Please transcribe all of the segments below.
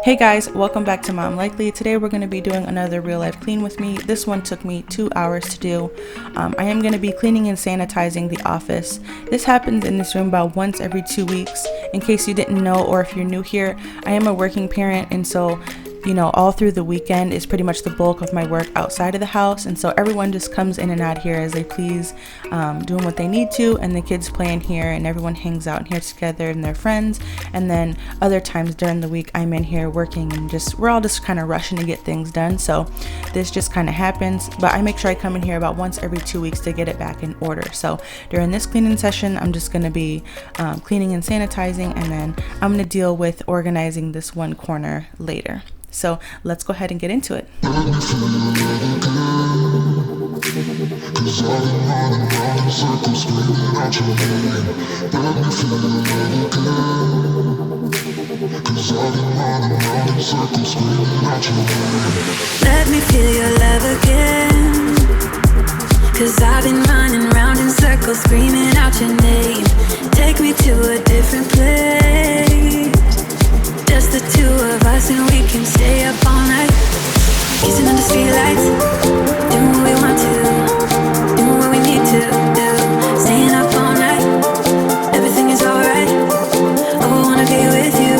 Hey guys, welcome back to Mom Likely. Today we're going to be doing another real life clean with me. This one took me 2 hours to do. I am going to be cleaning and sanitizing the office. This happens in this room about once every 2 weeks. In case you didn't know, or if you're new here, I am a working parent, and so all through the weekend is pretty much the bulk of my work outside of the house, and so everyone just comes in and out here as they please, doing what they need to, and the kids play in here, and everyone hangs out in here together and their friends. And then other times during the week I'm in here working, and we're all just kind of rushing to get things done, so this just kind of happens. But I make sure I come in here about once every 2 weeks to get it back in order. So during this cleaning session I'm just going to be cleaning and sanitizing, and then I'm going to deal with organizing this one corner later. So let's go ahead and get into it. Let me feel your love again, 'cause I've been running round in circles screaming out your name. Take me to a different place, just the two of us, and we can stay up all night, kissing under streetlights, doing what we want to, doing what we need to do, staying up all night, everything is alright. Oh, I wanna be with you,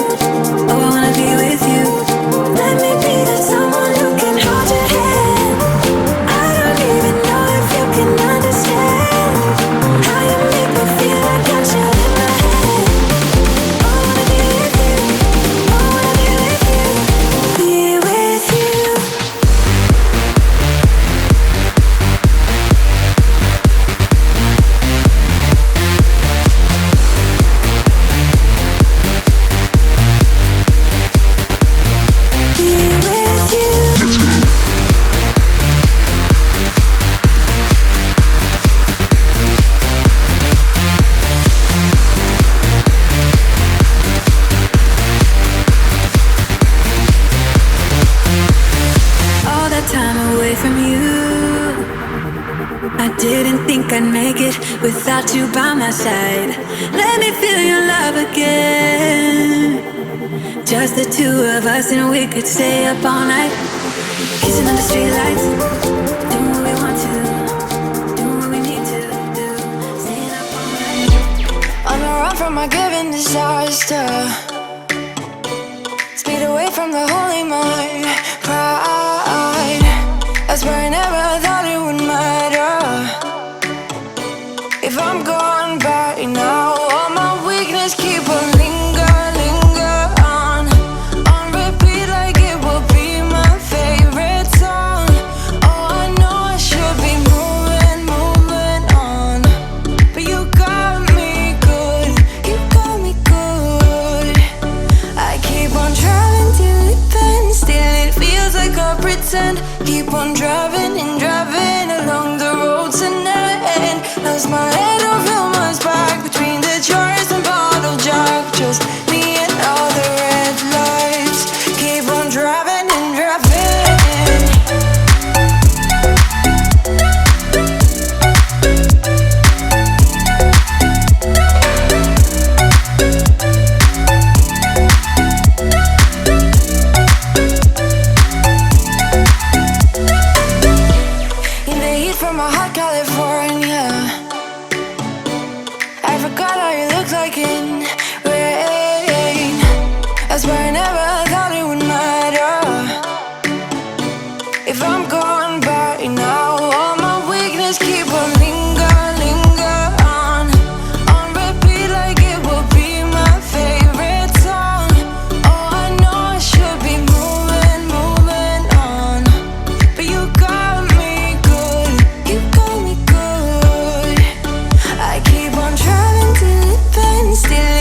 oh, I wanna be with you. Let me be the someone who can hold your hand. I don't even know if you can understand how you make me feel. I got you in my head. Oh, I wanna be with you, oh, I wanna be with you, be with you. All that time away from you, I didn't think I'd make it without you by my side. Let me feel your love again, just the two of us, and we could stay up all night, kissing under streetlights, doing what we want to, doing what we need to do, staying up all night. On the run from my given disaster, speed away from the holy mind, pride. I swear I never thought it would matter if I'm gone by now. All my weakness keep on linger on repeat, like it will be my favorite song. Oh, I know I should be moving on, but you got me good, you got me good. I keep on driving till it bends, still it feels like I pretend. Keep on driving and driving along the road tonight. Lost my head, don't feel my spark between the jars and bottle jack. Just me and all the red lights. Keep on driving and driving. In the heat from a hot California, I forgot how you look like in rain. I swear I never thought it would matter if I'm gone by now. All my weakness keep on linger on repeat, like it will be my favorite song. Oh, I know I should be moving on, but you got me good, you got me good. I keep on driving till it bends, still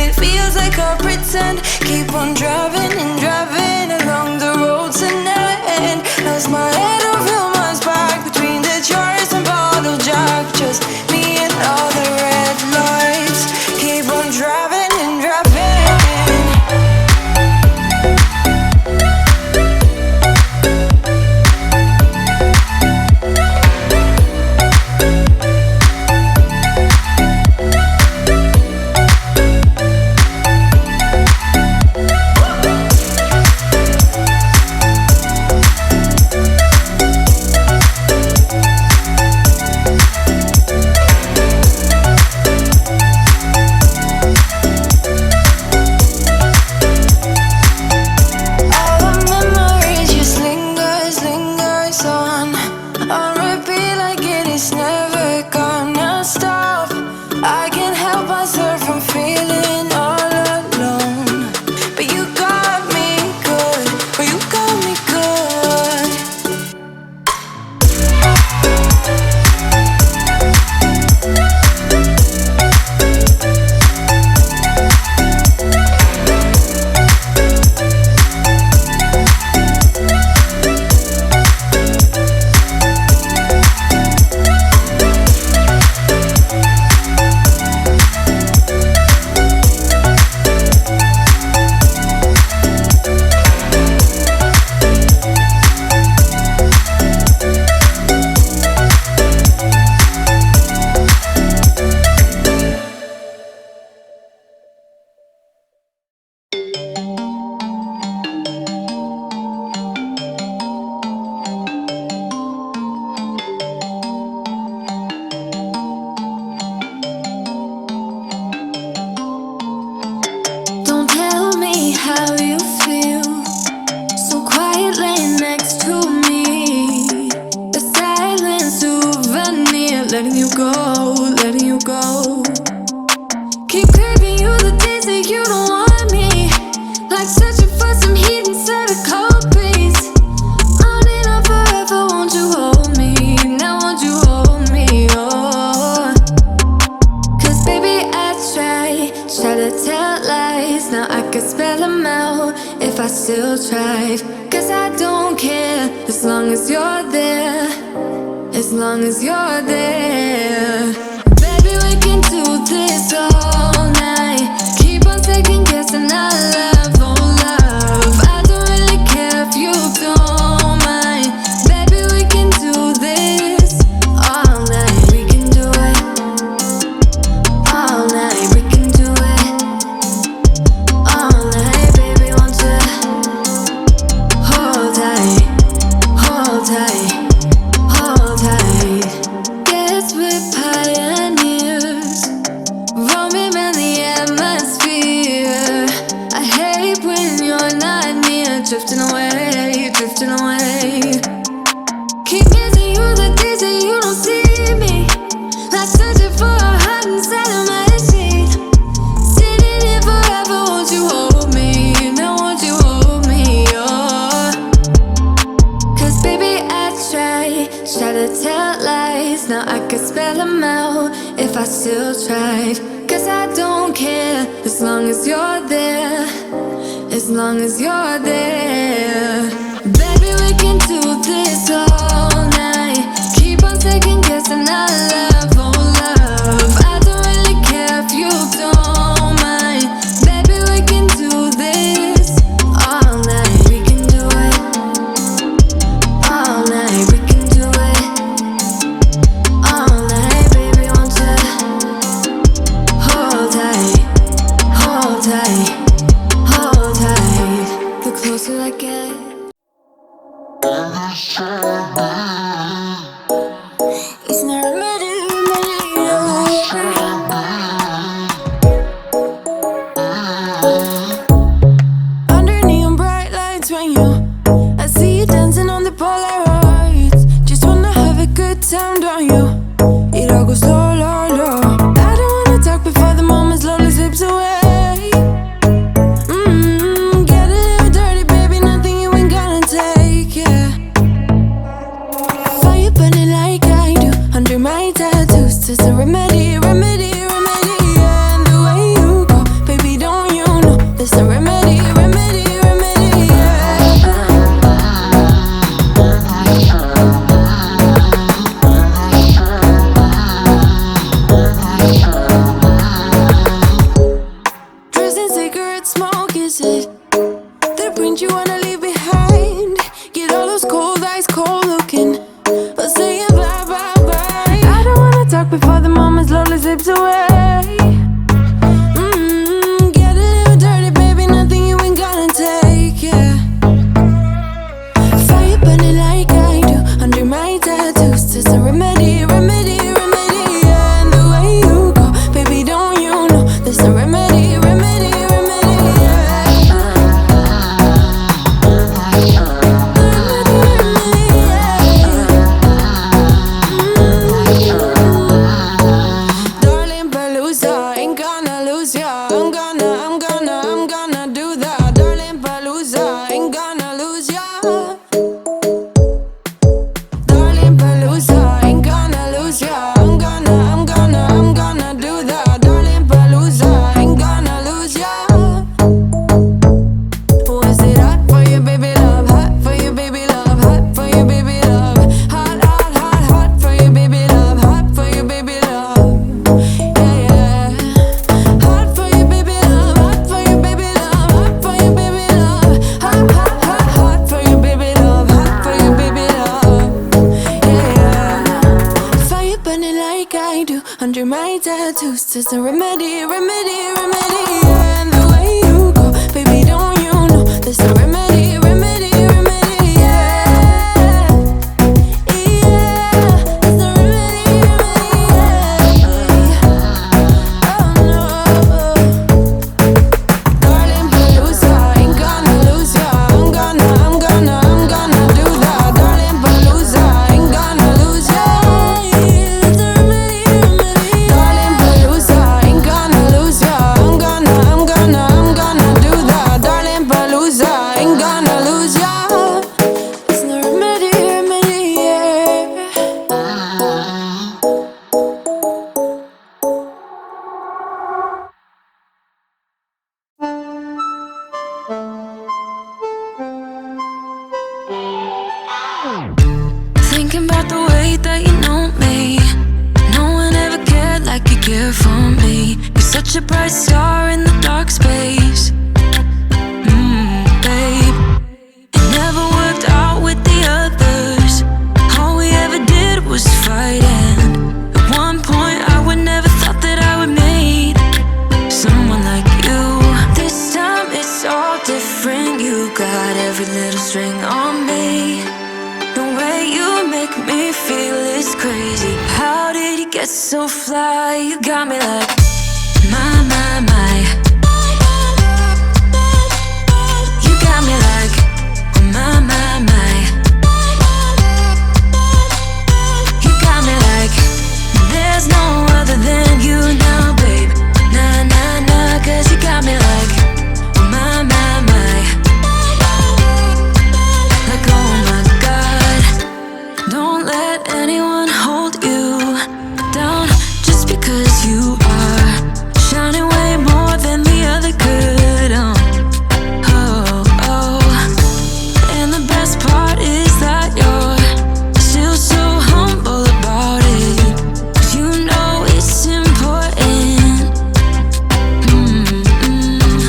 how you feel. So quiet laying next to me. The silence souvenir. Letting you go, letting you go. Keep craving you the days that you don't want me. Like searching for some heat inside a cold breeze. On and on forever, won't you hold me? Now won't you hold me, oh. Cause baby I try to tell lies. Now I could spell them out if I still tried. Cause I don't care as long as you're there. As long as you're there. Baby we can do this all night. Keep on second guessing our love, oh love. I don't really care if you don't mind. Baby we can do this all night. We can do it all night. We can do it all night. Baby won't you hold tight, hold tight, hold tight. Guess we're pioneers, roaming around the atmosphere. I hate when you're not near. Drifting away, drifting away. Keep missing you the days that you don't see me. Like searching for a heart inside of my sheet. Sitting here forever, won't you hold me? Now won't you hold me, oh. Cause baby I try to tell lies. Now I could spell them out if I still tried. Cause I don't care as long as you're there. As long as you're there. Baby we can do this all night. Keep on second guessing our love, oh love. I don't really care if you don't mind. Baby we can do this all night. We can do it all night. We can do it all night. Baby won't you hold tight, hold tight, hold tight. The closer I get. It's not a matter. Under neon bright lights when I see you dancing on the Polaroids. Just wanna have a good time, don't you? It all goes low, low, low. I don't wanna talk before the moment slowly slips away. Get a little dirty, baby, nothing you ain't gonna take, yeah. Fire burning like I do under my tattoos. Just a remedy, remedy, remedy, yeah. And the way you go, baby, don't you know? There's a remedy, remedy, remedy, yeah. Dressed in cigarette smoke, is it the print you wanna leave behind? Get all those cold eyes cold looking, but saying bye, bye, bye. I don't wanna talk before the moment slowly slips away. Get a little dirty, baby, nothing you ain't gonna take, yeah. Fire burning like I do under my tattoos. Just a remedy, remedy, remedy, yeah. And the way you go, baby, don't you know? There's a remedy, remedy, remedy, yeah. Remedy, remedy, yeah. Darling Palooza, ain't gonna lose ya. I'm gonna do that. Darling Palooza, ain't gonna lose ya. Darling Palooza, ain't gonna lose ya. I'm gonna do that. Darling Palooza, ain't gonna lose ya. Was it hot for you, baby love? Hot for you, baby love. Hot for you, baby love. Hot, hot, hot, hot for you, baby love. Hot for you, baby love. Yeah, yeah. Hot for you, baby love. Hot for you, baby love. Hot for you, baby love. Hot, hot, hot, hot for you, baby love. Hot for you, baby love. Yeah, yeah. Fire burning like I do under my tattoos. Just a remedy, remedy, remedy, yeah. And the way you go, baby, don't you know? There's a remedy, remedy, remedy, yeah. Yeah, there's a remedy, remedy, yeah. Oh no. Darling Palooza, ain't care for me. You're such a bright star in the dark space. Babe, it never worked out with the others. All we ever did was fight, and at one point I would never thought that I would meet someone like you. This time it's all different. You got every little string on me. The way you make me feel is crazy. How did you get so fly? You got me like my. You got me like my. You got me like there's no other than you now, babe. Nah, 'cause you got me like my. Like oh my God, don't let anyone hold you down just because you are shining way more than the other could. Oh. And the best part is that you're still so humble about it, 'cause you know it's important.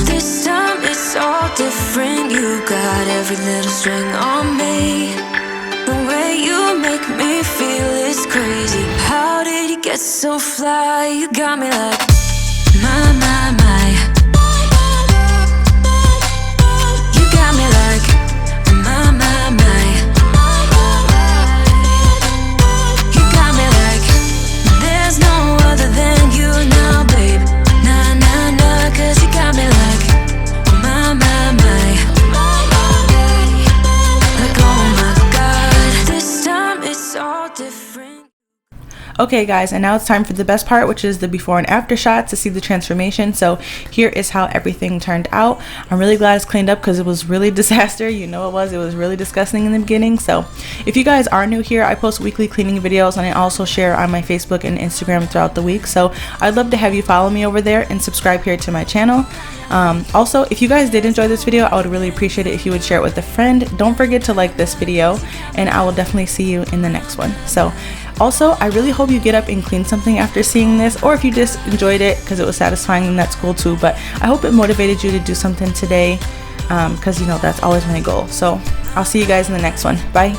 This time it's all different. You got every little string on me. The way you make me feel is crazy. How did you get so fly? You got me like my. You got me like my. You got me like there's no other than you now, babe. Nah, 'cause you got me like my. Like oh my God, this time it's all different. Okay guys, and now it's time for the best part, which is the before and after shot to see the transformation. So here is how everything turned out. I'm really glad it's cleaned up because it was really disaster. You know it was really disgusting in the beginning. So if you guys are new here, I post weekly cleaning videos, and I also share on my Facebook and Instagram throughout the week. So I'd love to have you follow me over there and subscribe here to my channel. Also, if you guys did enjoy this video, I would really appreciate it if you would share it with a friend. Don't forget to like this video, and I will definitely see you in the next one. So also, I really hope you get up and clean something after seeing this, or if you just enjoyed it because it was satisfying, then that's cool too. But I hope it motivated you to do something today, because you know that's always my goal. So I'll see you guys in the next one. Bye.